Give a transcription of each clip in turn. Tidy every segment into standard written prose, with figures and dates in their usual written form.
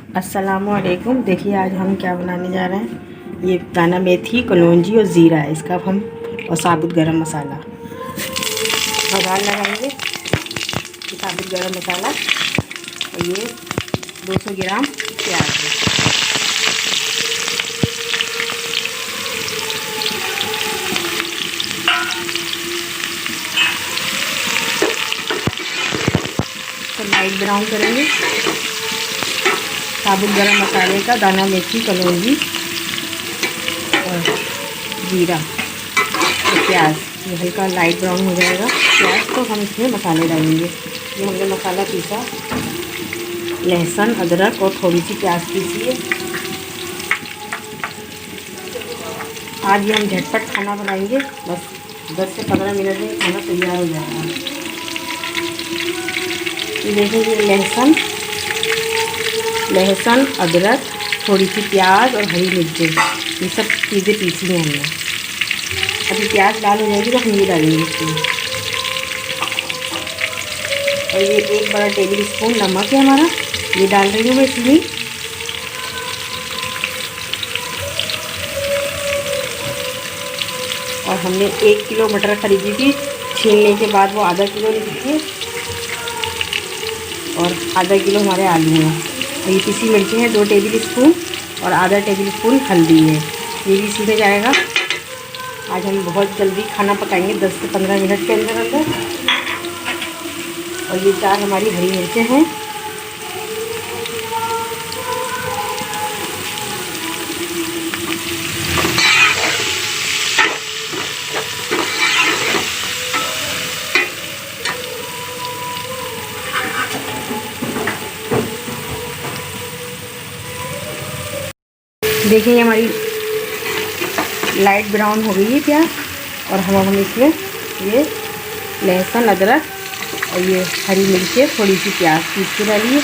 अस्सलामुअलैकुम। देखिए आज हम क्या बनाने जा रहे हैं। ये दाना मेथी, कलौंजी और ज़ीरा है इसका हम, और साबुत गरम मसाला बघार लगाएंगे। ये साबुत गरम मसाला और ये 200 ग्राम प्याज है। तो लाइट ब्राउन करेंगे। साबुत गरम मसाले का दाना मेथी, कलौंजी और जीरा और प्याज, ये हल्का लाइट ब्राउन हो जाएगा प्याज, तो हम इसमें मसाले डालेंगे। ये हमने मसाला पीसा, लहसुन, अदरक और थोड़ी सी प्याज पीसी है। आज ये हम झटपट खाना बनाएंगे, बस 10 से 15 मिनट में खाना तैयार हो जाएगा। ये देखिए, ये लहसुन, अदरक, थोड़ी सी प्याज और हरी मिर्ची, ये सब चीज़ें पीसी हैं हमने। अभी प्याज लाल हो जाएगी तो हम ये डालेंगे इसमें। और ये 1 बड़ा टेबल स्पून नमक है हमारा, ये डाल रही हूँ मैं इसमें। और हमने 1 किलो मटर खरीदी थी, छीलने के बाद वो आधा किलो निकली है। और आधा किलो हमारे आलू हैं। और ये पिसी मिर्ची है 2 टेबल स्पून और आधा टेबल स्पून हल्दी है, ये भी इसी में जाएगा। आज हम बहुत जल्दी खाना पकाएंगे, 10 से 15 मिनट के अंदर अंदर। और ये 4 हमारी हरी मिर्चें हैं। देखिए हमारी लाइट ब्राउन हो गई है प्याज। और हम इसमें ये लहसुन, अदरक और ये हरी मिर्चें, थोड़ी सी प्याज पीस के डालिए।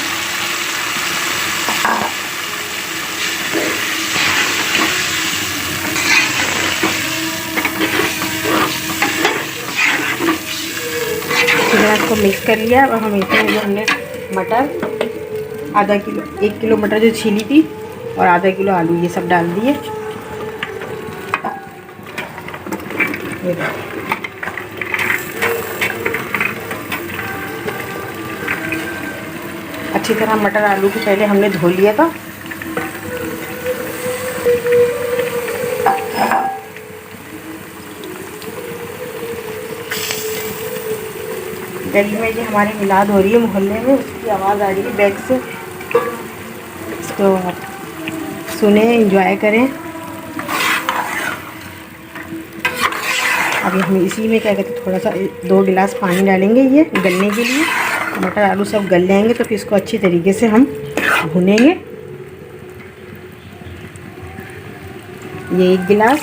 इसको मिक्स कर लिया। और हम इसमें जो हमने मटर आधा किलो, 1 किलो मटर जो छीली थी और आधा किलो आलू, ये सब डाल दिए। अच्छी तरह मटर आलू को पहले हमने धो लिया था। गली में ये हमारी मिलाद हो रही है, मोहल्ले में, उसकी आवाज़ आ रही है बैक से। इसको आप सुने, एंजॉय करें। अभी हम इसी में क्या कहते हैं, थोड़ा सा 2 गिलास पानी डालेंगे ये गलने के लिए। मटर आलू सब गल जाएंगे तो फिर इसको अच्छी तरीके से हम भुनेंगे। ये 1 गिलास,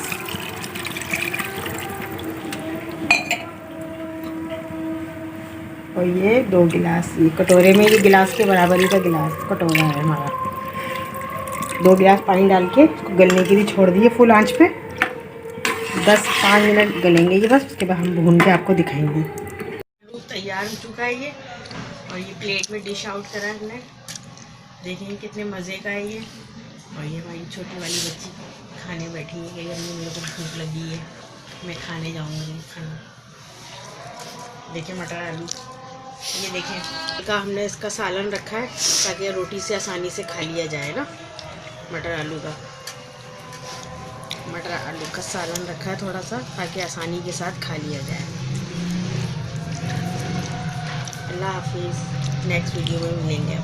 और ये 2 गिलास, ये कटोरे में, ये गिलास के बराबरी का गिलास कटोरा है हमारा। 2 गिलास पानी डाल के इसको गलने के लिए छोड़ दिए फुल आंच पे। 10-5 मिनट गलेंगे ये बस, उसके बाद हम भून के आपको दिखाएंगे। तैयार हो चुका है ये, और ये प्लेट में डिश आउट करा है हमने। देखेंगे कितने मज़े का है ये। और ये हमारी छोटी वाली बच्ची खाने बैठी है कि अम्मी मेरे को भूख लगी है, मैं खाने जाऊँगी खाना। देखिए मटर आलू, ये देखें का हमने इसका सालन रखा है ताकि रोटी से आसानी से खा लिया जाए ना। मटर आलू का सालन रखा है थोड़ा सा, ताकि आसानी के साथ खा लिया जाए। अल्लाह हाफिज़, नेक्स्ट वीडियो में मिलेंगे।